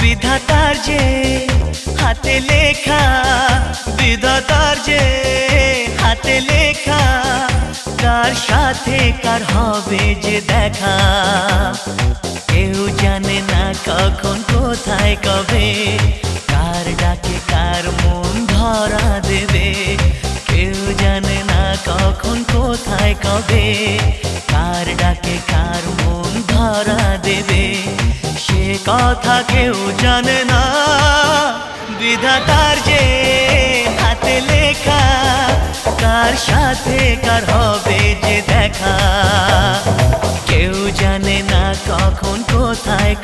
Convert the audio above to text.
বিধাতার যে হাতে লেখা, বিধাতার যে হাতে লেখা, কার সাথে কার হবে যে দেখা। কেউ জানে না কখন কোথায় কবে, কার ডাকে কার মন ধরা দেবে। কেউ জানে না কখন কোথায় কবে, কার ডাকে কার মন ধরা দেবে। সে কথা কেউ জানে না, বিধাতার যে হাতে লেখা, কার সাথে কার হবে যে দেখা। কেউ জানে না কখন কোথায়